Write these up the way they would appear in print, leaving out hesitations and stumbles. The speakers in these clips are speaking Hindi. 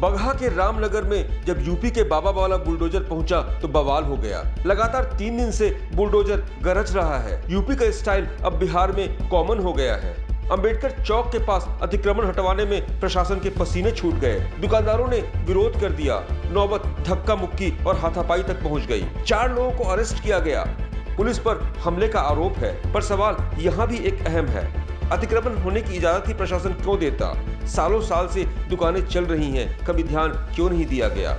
बगहा के रामनगर में जब यूपी के बाबा वाला बुलडोजर पहुंचा तो बवाल हो गया। लगातार 3 दिन से बुलडोजर गरज रहा है। यूपी का स्टाइल अब बिहार में कॉमन हो गया है। अंबेडकर चौक के पास अतिक्रमण हटवाने में प्रशासन के पसीने छूट गए। दुकानदारों ने विरोध कर दिया। नौबत धक्का मुक्की और हाथापाई तक पहुंच गई। 4 लोगों को अरेस्ट किया गया। पुलिस पर हमले का आरोप है, पर सवाल यहाँ भी एक अहम है, अतिक्रमण होने की इजाजत ही प्रशासन क्यों देता? सालों साल से दुकानें चल रही हैं, कभी ध्यान क्यों नहीं दिया गया?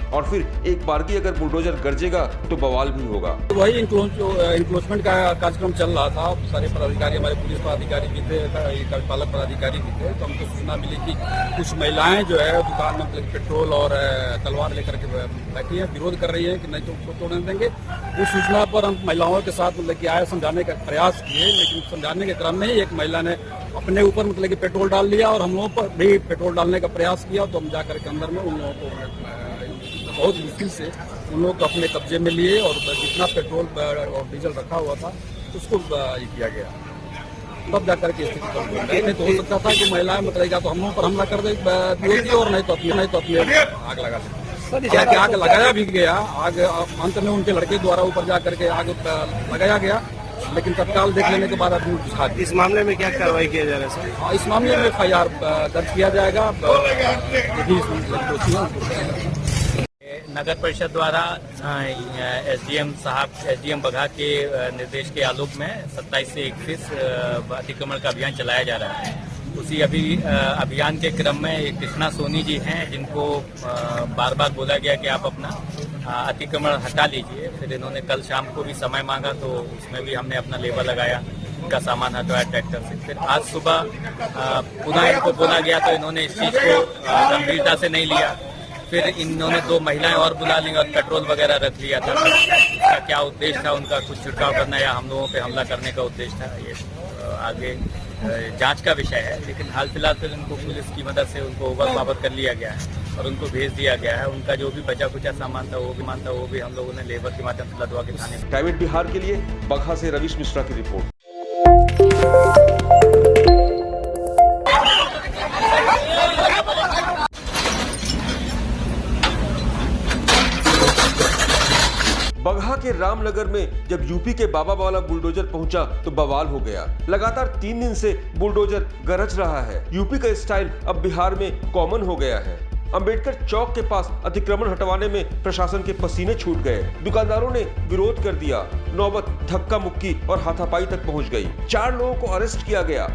और फिर एक बार की अगर बुलडोजर गरजेगा तो बवाल भी होगा। वही इंक्लोजमेंट का कार्यक्रम चल रहा था। सारे पदाधिकारी, हमारे पुलिस पदाधिकारी भी थे, कार्यपालक पदाधिकारी भी थे। तो हमको सूचना मिली कि कुछ महिलाएं जो है दुकान में मतलब पेट्रोल और तलवार लेकर के बैठी हैं, विरोध कर रही हैं कि नहीं तो उसको तोड़ने देंगे। उस सूचना पर हम महिलाओं के साथ मतलब कि आए, समझाने का प्रयास किए, लेकिन समझाने के क्रम में ही एक महिला ने अपने ऊपर मतलब कि पेट्रोल डाल लिया और हम लोगों पर भी पेट्रोल डालने का प्रयास किया। तो हम जाकर के अंदर में उन लोगों को बहुत मुश्किल से उन लोग अपने कब्जे में लिए और जितना पेट्रोल और डीजल रखा हुआ था उसको ये किया गया। तब जाकर के स्थिति नहीं तो हो सकता था कि महिलाएं मतलब या तो हम लोगों पर हमला कर दे और नहीं तो अपने आग लगा दे। आग लगाया भी गया। आग अंत में उनके लड़के द्वारा ऊपर जाकर के आग लगाया गया, लेकिन तत्काल देख लेने के बाद आदमी बुझा दिया। इस मामले में क्या कार्रवाई किया जा रहा है? इस मामले में FIR दर्ज किया जाएगा। नगर परिषद द्वारा एसडीएम बगहा के निर्देश के आलोक में 27 से 31 अतिक्रमण का अभियान चलाया जा रहा है। उसी अभियान के क्रम में एक कृष्णा सोनी जी हैं, जिनको बार बार बोला गया कि आप अपना अतिक्रमण हटा लीजिए। फिर इन्होंने कल शाम को भी समय मांगा, तो उसमें भी हमने अपना लेबर लगाया, इनका सामान हटवाया ट्रैक्टर से। फिर आज सुबह पुनः इनको बोला गया तो इन्होंने इस चीज को गंभीरता से नहीं लिया। फिर इन्होंने 2 महिलाएं और बुला ली और पेट्रोल वगैरह रख लिया था। इसका क्या उद्देश्य था, उनका कुछ छिड़काव करना या हम लोगों पे हमला करने का उद्देश्य था, ये आगे जांच का विषय है। लेकिन हाल फिलहाल फिर उनको पुलिस की मदद से उनको ओवर पावर कर लिया गया है और उनको भेज दिया गया है। उनका जो भी बचा कुचा सामान था वो भी हम लोगों ने लेबर के माध्यम से लदवा के थाने। प्राइवेट बिहार के लिए बगहा से रवीश मिश्रा की रिपोर्ट। बगहा के रामनगर में जब यूपी के बाबा वाला बुलडोजर पहुंचा तो बवाल हो गया। लगातार 3 दिन से बुलडोजर गरज रहा है। यूपी का स्टाइल अब बिहार में कॉमन हो गया है। अंबेडकर चौक के पास अतिक्रमण हटवाने में प्रशासन के पसीने छूट गए। दुकानदारों ने विरोध कर दिया। नौबत धक्का मुक्की और हाथापाई तक पहुंच गई। 4 लोगों को अरेस्ट किया गया।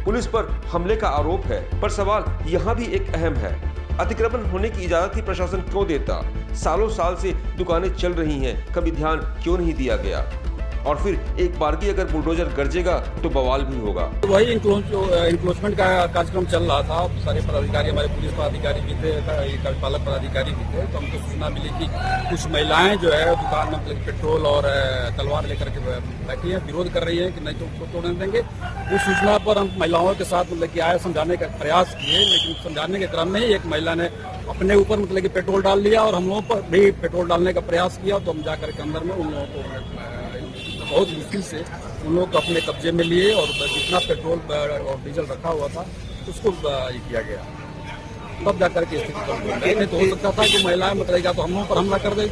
पुलिस पर हमले का आरोप है, पर सवाल यहाँ भी एक अहम है, अतिक्रमण होने की इजाजत ही प्रशासन क्यों देता? सालों साल से दुकानें चल रही हैं, कभी ध्यान क्यों नहीं दिया गया? और फिर एक बार की अगर बुलडोजर गरजेगा तो बवाल भी होगा। वही इंक्लोजमेंट का कार्यक्रम चल रहा था। सारे पदाधिकारी, हमारे पुलिस पदाधिकारी भी थे, कार्यपालक पदाधिकारी भी थे। तो हमको सूचना मिली कि कुछ महिलाएं जो है दुकान में मतलब पेट्रोल और तलवार लेकर के बैठी हैं, विरोध कर रही हैं कि नहीं तो उसको तोड़ने देंगे। उस सूचना पर हम महिलाओं के साथ मतलब कि आए, समझाने का प्रयास किए, लेकिन समझाने के क्रम में ही एक महिला ने अपने ऊपर मतलब कि पेट्रोल डाल लिया और हम लोगों पर भी पेट्रोल डालने का प्रयास किया। तो हम जाकर के अंदर में उन लोगों को बहुत मुश्किल से उन लोग अपने कब्जे में लिए और जितना पेट्रोल और डीजल रखा हुआ था उसको ये किया गया। तब जाकर के स्थिति नहीं तो हो सकता था कि महिलाएं मतलब या तो हम लोगों पर हमला कर दे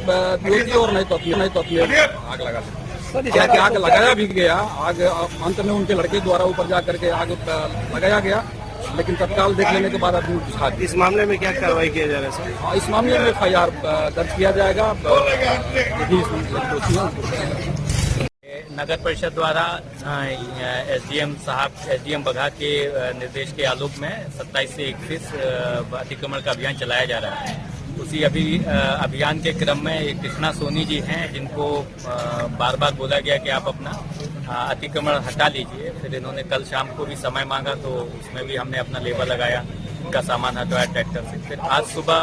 और नहीं तो अपने आग लगा दे। आग लगाया भी गया। आग अंत में उनके लड़के द्वारा ऊपर जाकर के आग लगाया गया, लेकिन तत्काल देख लेने के बाद आदमी बुझा दिया। इस मामले में क्या कार्रवाई किया जा रहा है? इस मामले में FIR दर्ज किया जाएगा। नगर परिषद द्वारा एसडीएम बगहा के निर्देश के आलोक में 27 से 31 अतिक्रमण का अभियान चलाया जा रहा है। उसी अभियान के क्रम में एक कृष्णा सोनी जी हैं, जिनको बार बार बोला गया कि आप अपना अतिक्रमण हटा लीजिए। फिर इन्होंने कल शाम को भी समय मांगा, तो उसमें भी हमने अपना लेबर लगाया, इनका सामान हटवाया ट्रैक्टर से। फिर आज सुबह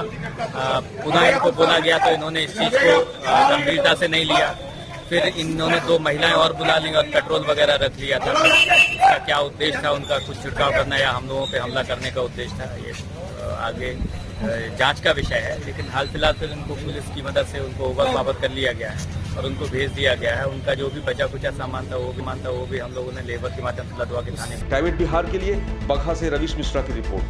पुनः इनको बोला गया तो इन्होंने इस चीज को गंभीरता से नहीं लिया। फिर इन्होंने 2 महिलाएं और बुला ली और पेट्रोल वगैरह रख लिया था। इसका क्या उद्देश्य था, उनका कुछ छिड़काव करना या हम लोगों पे हमला करने का उद्देश्य था, ये आगे जांच का विषय है। लेकिन हाल फिलहाल फिर उनको पुलिस की मदद से उनको ओवर पावर कर लिया गया है और उनको भेज दिया गया है। उनका जो भी बचा कुचा सामान था वो भी हम लोगों ने लेबर के माध्यम से लदवा के थाने। प्राइवेट बिहार के लिए बगहा से रवीश मिश्रा की रिपोर्ट।